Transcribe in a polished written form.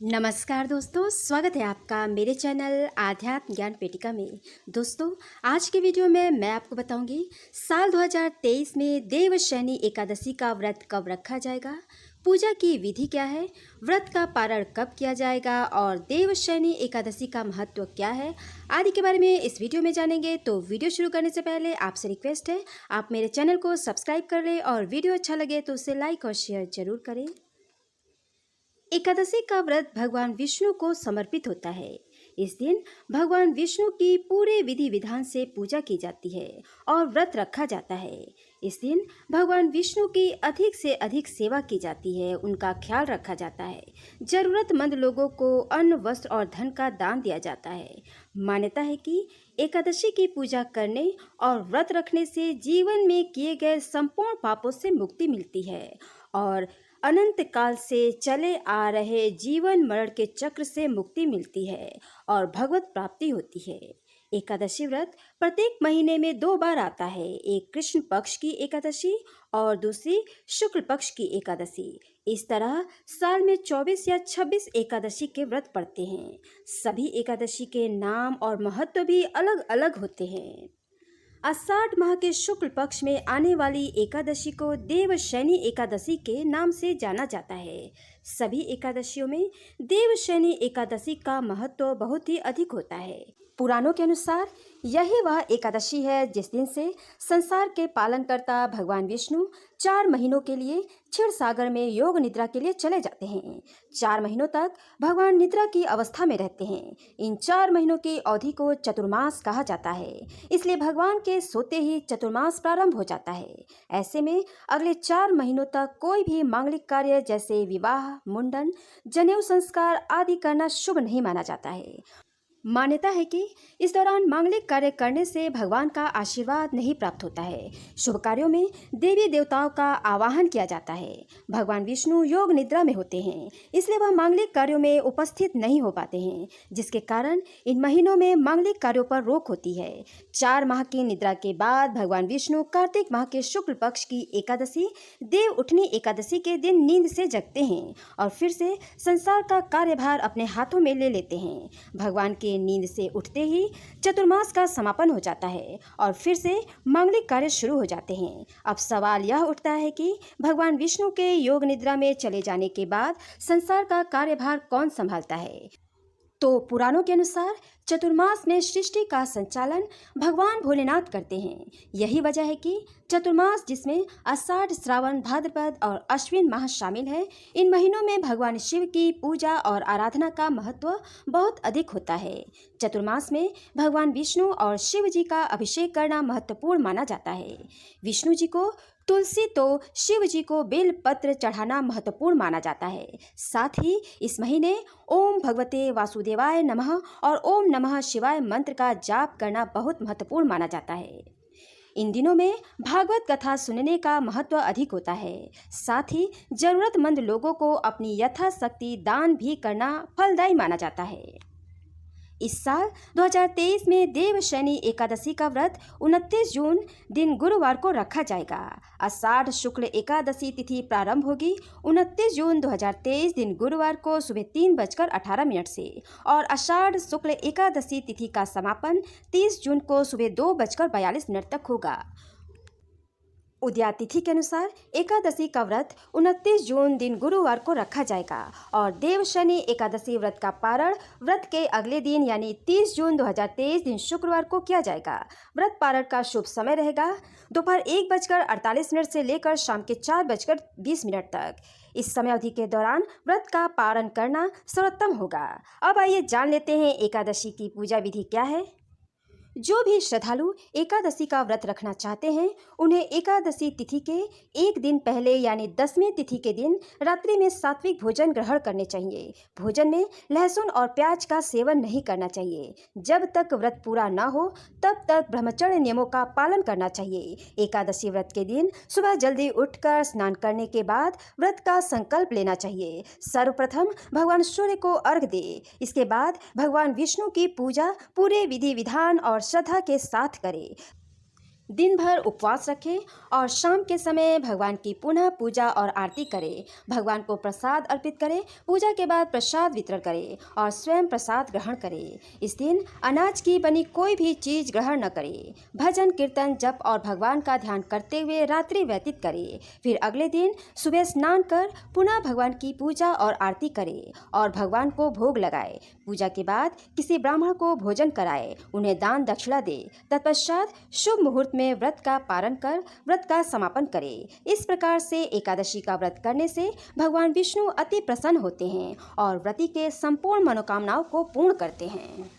नमस्कार दोस्तों, स्वागत है आपका मेरे चैनल आध्यात्म ज्ञान पेटिका में। दोस्तों, आज के वीडियो में मैं आपको बताऊंगी साल 2023 में देवशयनी एकादशी का व्रत कब रखा जाएगा, पूजा की विधि क्या है, व्रत का पारण कब किया जाएगा और देवशयनी एकादशी का महत्व क्या है आदि के बारे में इस वीडियो में जानेंगे। तो वीडियो शुरू करने से पहले आपसे रिक्वेस्ट है, आप मेरे चैनल को सब्सक्राइब कर लें और वीडियो अच्छा लगे तो उसे लाइक और शेयर जरूर करें। एकादशी का व्रत भगवान विष्णु को समर्पित होता है। इस दिन भगवान विष्णु की पूरे विधि विधान से पूजा की जाती है और व्रत रखा जाता है। इस दिन भगवान विष्णु की अधिक से अधिक सेवा की जाती है, उनका ख्याल रखा जाता है। जरूरतमंद लोगों को अन्न, वस्त्र और धन का दान दिया जाता है। मान्यता है कि एकादशी की पूजा करने और व्रत रखने से जीवन में किए गए संपूर्ण पापों से मुक्ति मिलती है और अनंत काल से चले आ रहे जीवन मरण के चक्र से मुक्ति मिलती है और भगवत प्राप्ति होती है। एकादशी व्रत प्रत्येक महीने में 2 बार आता है, एक कृष्ण पक्ष की एकादशी और दूसरी शुक्ल पक्ष की एकादशी। इस तरह साल में 24 या 26 एकादशी के व्रत पड़ते हैं। सभी एकादशी के नाम और महत्व भी अलग अलग होते हैं। आषाढ़ माह के शुक्ल पक्ष में आने वाली एकादशी को देवशयनी एकादशी के नाम से जाना जाता है। सभी एकादशियों में देवशयनी एकादशी का महत्व बहुत ही अधिक होता है। पुराणों के अनुसार यही वह एकादशी है जिस दिन से संसार के पालनकर्ता भगवान विष्णु 4 महीनों के लिए क्षीर सागर में योग निद्रा के लिए चले जाते हैं। 4 महीनों तक भगवान निद्रा की अवस्था में रहते हैं। इन 4 महीनों की अवधि को चतुर्मास कहा जाता है, इसलिए भगवान के सोते ही चतुर्मास प्रारंभ हो जाता है। ऐसे में अगले 4 महीनों तक कोई भी मांगलिक कार्य जैसे विवाह, मुंडन, जनेऊ संस्कार आदि करना शुभ नहीं माना जाता है। मान्यता है कि इस दौरान मांगलिक कार्य करने से भगवान का आशीर्वाद नहीं प्राप्त होता है। शुभ कार्यों में देवी देवताओं का आवाहन किया जाता है। भगवान विष्णु योग निद्रा में होते हैं, इसलिए वह मांगलिक कार्यों में उपस्थित नहीं हो पाते हैं, जिसके कारण इन महीनों में मांगलिक कार्यों पर रोक होती है। 4 माह की निद्रा के बाद भगवान विष्णु कार्तिक माह के शुक्ल पक्ष की एकादशी देव उठनी एकादशी के दिन नींद से जगते हैं और फिर से संसार का कार्यभार अपने हाथों में ले लेते हैं। भगवान के नींद से उठते ही चतुर्मास का समापन हो जाता है और फिर से मांगलिक कार्य शुरू हो जाते हैं। अब सवाल यह उठता है कि भगवान विष्णु के योग निद्रा में चले जाने के बाद संसार का कार्यभार कौन संभालता है? तो पुराणों के अनुसार चतुर्मास में सृष्टि का संचालन भगवान भोलेनाथ करते हैं। यही वजह है कि चतुर्मास, जिसमें आषाढ़, श्रावण, भाद्रपद और अश्विन माह शामिल है, इन महीनों में भगवान शिव की पूजा और आराधना का महत्व बहुत अधिक होता है। चतुर्मास में भगवान विष्णु और शिव जी का अभिषेक करना महत्वपूर्ण माना जाता है। विष्णु जी को तुलसी तो शिव जी को बेल पत्र चढ़ाना महत्वपूर्ण माना जाता है। साथ ही इस महीने ओम भगवते वासुदेवाय नमः और ओम नमः शिवाय मंत्र का जाप करना बहुत महत्वपूर्ण माना जाता है। इन दिनों में भागवत कथा सुनने का महत्व अधिक होता है। साथ ही जरूरतमंद लोगों को अपनी यथाशक्ति दान भी करना फलदायी माना जाता है। इस साल 2023 में देवशयनी एकादशी का व्रत 29 जून दिन गुरुवार को रखा जाएगा। आषाढ़ शुक्ल एकादशी तिथि प्रारंभ होगी 29 जून 2023 दिन गुरुवार को सुबह 3:18 से और आषाढ़ शुक्ल एकादशी तिथि का समापन 30 जून को सुबह 2:42 तक होगा। उदया तिथि के अनुसार एकादशी का व्रत 29 जून दिन गुरुवार को रखा जाएगा और देवशयनी एकादशी व्रत का पारण व्रत के अगले दिन यानी 30 जून 2023 दिन शुक्रवार को किया जाएगा। व्रत पारण का शुभ समय रहेगा दोपहर 1:48 से लेकर शाम के 4:20 तक। इस समय अवधि के दौरान व्रत का पारण करना सर्वोत्तम होगा। अब आइए जान लेते हैं एकादशी की पूजा विधि क्या है। जो भी श्रद्धालु एकादशी का व्रत रखना चाहते हैं, उन्हें एकादशी तिथि के एक दिन पहले यानी 10वीं तिथि के दिन रात्रि में सात्विक भोजन ग्रहण करने चाहिए। भोजन में लहसुन और प्याज का सेवन नहीं करना चाहिए। जब तक व्रत पूरा न हो तब तक ब्रह्मचर्य नियमों का पालन करना चाहिए। एकादशी व्रत के दिन सुबह जल्दी उठकर स्नान करने के बाद व्रत का संकल्प लेना चाहिए। सर्वप्रथम भगवान सूर्य को अर्घ्य दे, इसके बाद भगवान विष्णु की पूजा पूरे विधि विधान और श्रद्धा के साथ करें। दिन भर उपवास रखें और शाम के समय भगवान की पुनः पूजा और आरती करें। भगवान को प्रसाद अर्पित करें। पूजा के बाद प्रसाद वितरण करें और स्वयं प्रसाद ग्रहण करें। इस दिन अनाज की बनी कोई भी चीज ग्रहण न करें। भजन कीर्तन जप और भगवान का ध्यान करते हुए रात्रि व्यतीत करें। फिर अगले दिन सुबह स्नान कर पुनः भगवान की पूजा और आरती करें और भगवान को भोग लगाए। पूजा के बाद किसी ब्राह्मण को भोजन कराए, उन्हें दान दक्षिणा दे। तत्पश्चात शुभ मुहूर्त में व्रत का पारण कर व्रत का समापन करें। इस प्रकार से एकादशी का व्रत करने से भगवान विष्णु अति प्रसन्न होते हैं और व्रती के संपूर्ण मनोकामनाओं को पूर्ण करते हैं।